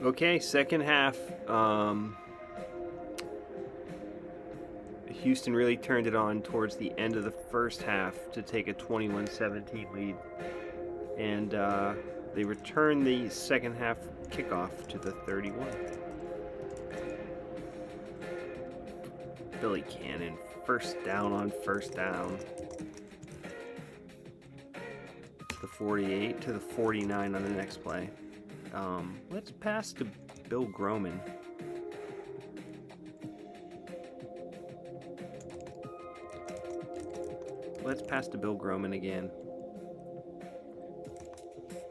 Okay, second half. Houston really turned it on towards the end of the first half to take a 21-17 lead. And they returned the second half kickoff to the 31. Billy Cannon, first down on first down. To the 48, to the 49 on the next play. Let's pass to Bill Groman. Let's pass to Bill Groman again.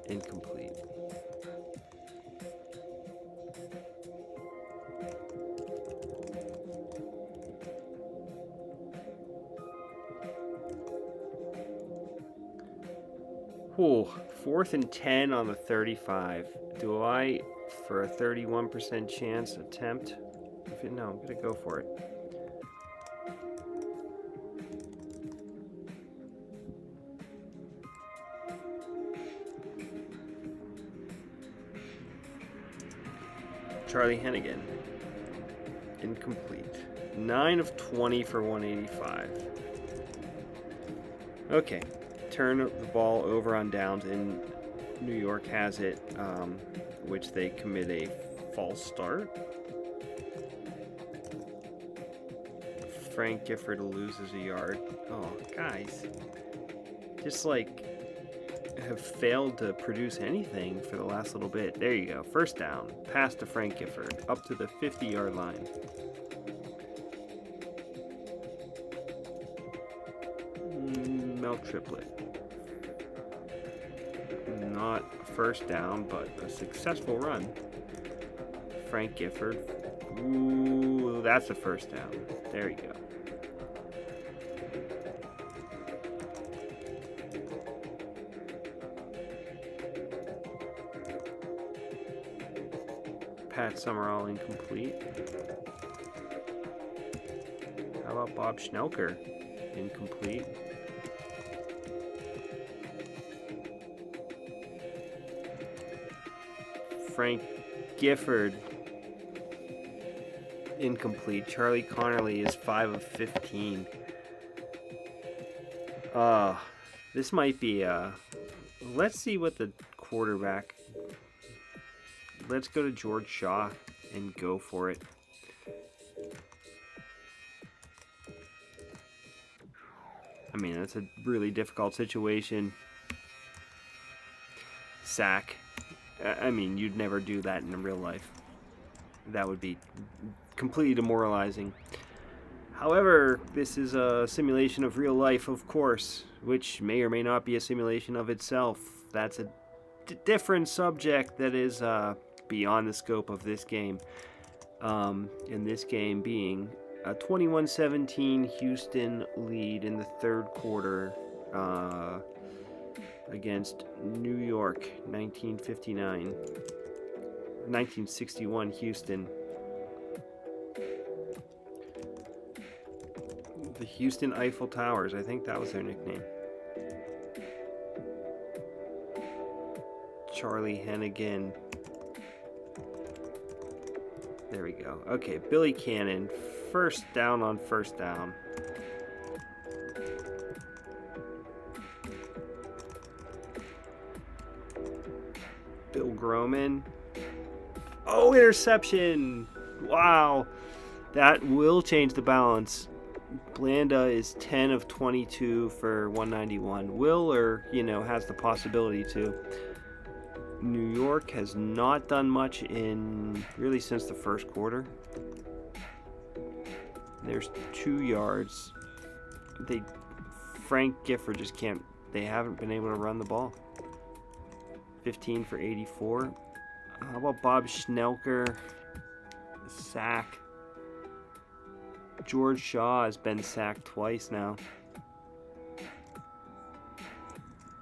Incomplete. Whew, 4th and 10 on the 35. Do I, for a 31% chance, attempt? No, I'm going to go for it. Charlie Hennigan. Incomplete. 9 of 20 for 185. Okay. Turn the ball over on downs, and New York has it, which they commit a false start. Frank Gifford loses a yard. Oh, guys. Just have failed to produce anything for the last little bit. There you go. First down. Pass to Frank Gifford up to the 50-yard line. Mel Triplett. Not a first down, but a successful run. Frank Gifford. Ooh, that's a first down. There you go. Pat Summerall incomplete. How about Bob Schnelker? Incomplete. Frank Gifford incomplete. Charlie Connerly is 5 of 15. This might be let's see what the quarterback. Let's go to George Shaw and go for it. I mean, that's a really difficult situation. Sack. I mean, you'd never do that in real life. That would be completely demoralizing. However, this is a simulation of real life, of course, which may or may not be a simulation of itself. That's a different subject that is beyond the scope of this game. And this game being a 21-17 Houston lead in the third quarter against New York, 1961 Houston. The Houston Eiffel Towers, I think that was their nickname. Charlie Hennigan. There we go. Okay, Billy Cannon, first down on first down. Bill Groman. Oh, interception! Wow. That will change the balance. Blanda is 10 of 22 for 191. Has the possibility to. New York has not done much since the first quarter. There's 2 yards. Frank Gifford just can't. They haven't been able to run the ball. 15 for 84. How about Bob Schnelker? Sack. George Shaw has been sacked twice now.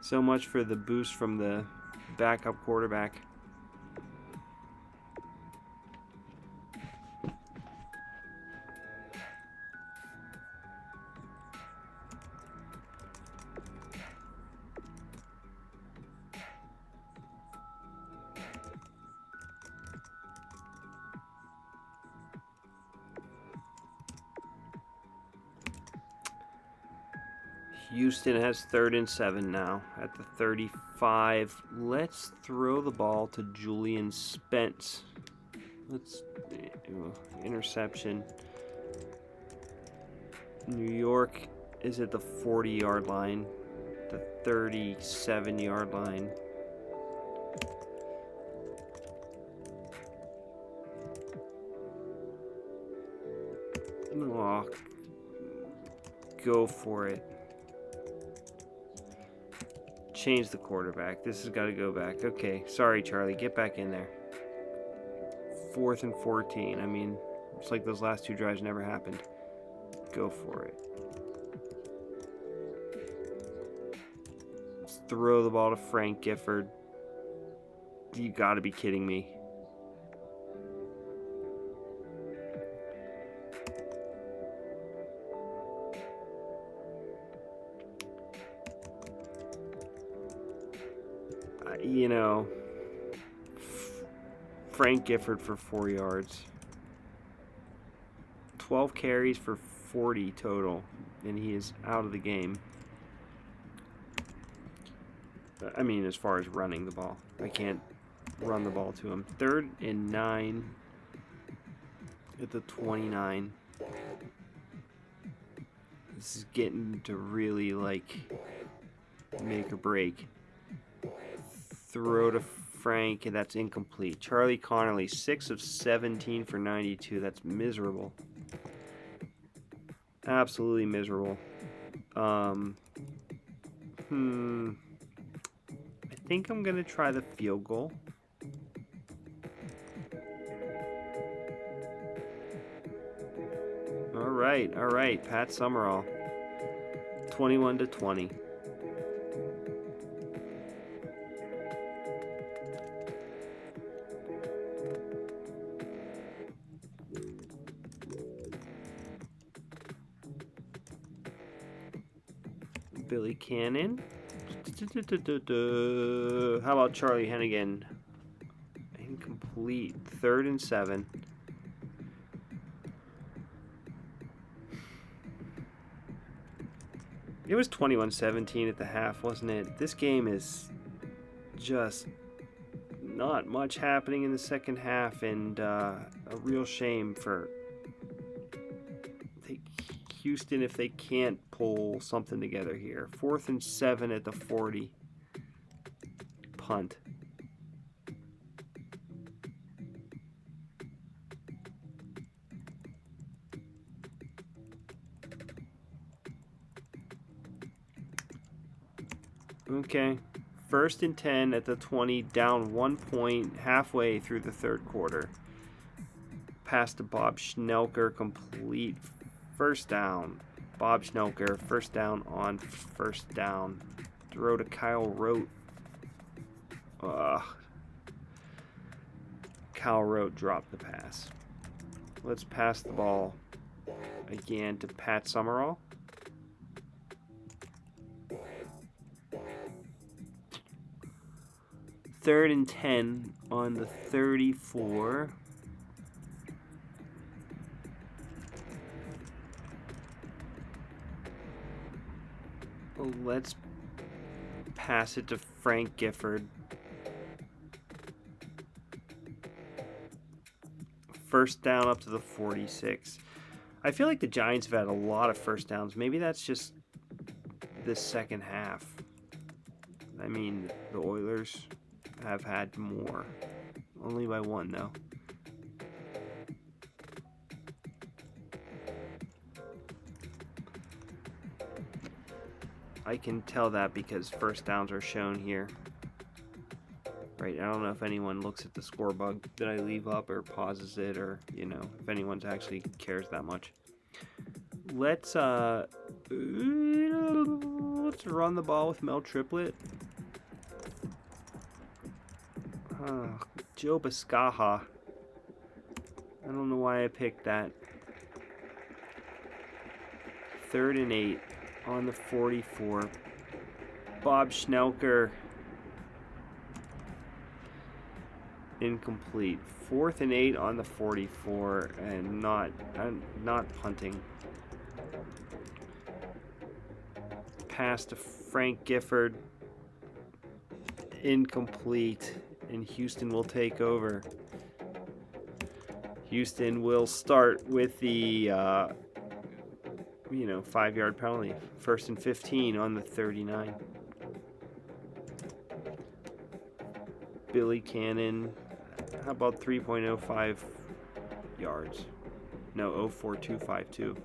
So much for the boost from the backup quarterback. Houston has 3rd and 7 now at the 35. Let's throw the ball to Julian Spence. Let's interception. New York is at the 40-yard line, the 37-yard line. Oh, go for it. Change the quarterback. This has got to go back. Okay, sorry, Charlie. Get back in there. 4th and 14. I mean, it's like those last 2 drives never happened. Go for it. Let's throw the ball to Frank Gifford. You got to be kidding me. You know, Frank Gifford for 4 yards. 12 carries for 40 total, and he is out of the game. I mean, as far as running the ball. I can't run the ball to him. 3rd and 9 at the 29. This is getting to really, like, make or break. Throw to Frank, and that's incomplete. Charlie Connolly, 6 of 17 for 92. That's miserable. Absolutely miserable. I think I'm going to try the field goal. All right. Pat Summerall. 21-20. Billy Cannon. How about Charlie Hennigan? Incomplete. 3rd and 7. It was 21-17 at the half, wasn't it? This game is just not much happening in the second half, and a real shame for Houston if they can't pull something together here. 4th and 7 at the 40. Punt. Okay. 1st and 10 at the 20, down 1 point halfway through the 3rd quarter. Pass to Bob Schnelker, complete. 1st down. Bob Schnelker, 1st down on 1st down. Throw to Kyle Rote. Kyle Rote dropped the pass. Let's pass the ball again to Pat Summerall. Third and 10 on the 34. Let's pass it to Frank Gifford. 1st down up to the 46. I feel like the Giants have had a lot of 1st downs. Maybe that's just the second half. I mean, the Oilers have had more. Only by 1, though. I can tell that because 1st downs are shown here. Right, I don't know if anyone looks at the score bug that I leave up or pauses it, or, you know, if anyone's actually cares that much. Let's run the ball with Mel Triplett. Joe Biscaha. I don't know why I picked that. 3rd and 8 on the 44. Bob Schnelker. Incomplete. 4th and 8 on the 44, and not punting. pass to Frank Gifford. Incomplete. And Houston will take over. Houston will start with the 5-yard penalty. 1st and 15 on the 39. Billy Cannon, how about 3.05 yards? No, 0.4252.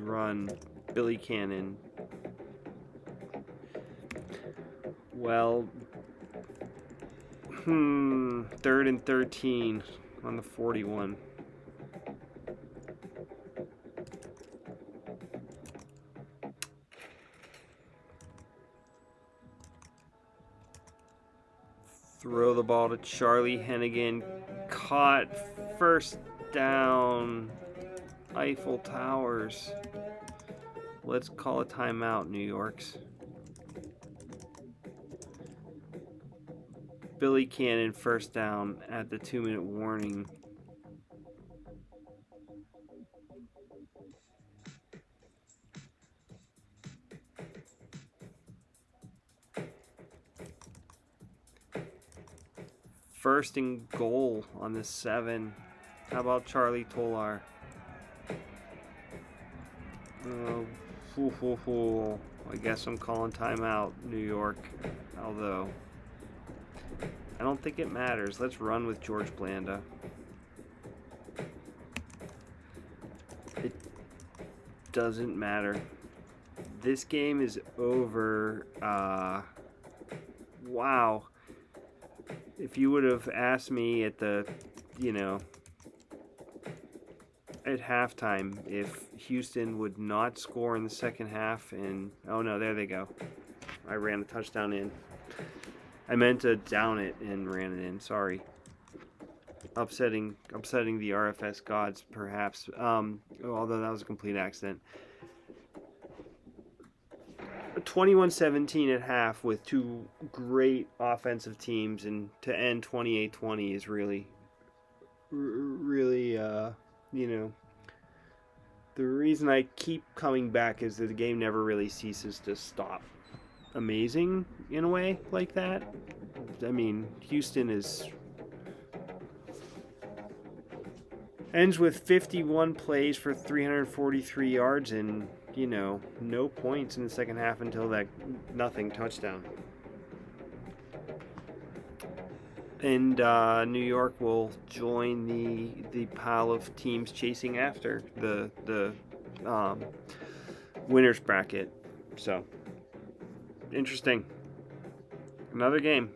Run. Billy Cannon. Well, 3rd and 13 on the 41. Throw the ball to Charlie Hennigan. Caught. 1st down. Eiffel Towers. Let's call a timeout, New Yorks. Billy Cannon, 1st down at the 2-minute warning. First and goal on the 7. How about Charlie Tolar? I guess I'm calling timeout, New York. Although, I don't think it matters. Let's run with George Blanda. It doesn't matter. This game is over. Wow. If you would have asked me at the, at halftime if Houston would not score in the second half, and oh no, there they go. I ran a touchdown in. I meant to down it and ran it in. Sorry. Upsetting the RFS gods, perhaps. Although that was a complete accident. 21-17 at half with two great offensive teams, and to end 28-20 is really, the reason I keep coming back is that the game never really ceases to stop amazing in a way like that. I mean, Houston ends with 51 plays for 343 yards and no points in the second half until that nothing touchdown. And New York will join the pile of teams chasing after the winners bracket. So, interesting. Another game.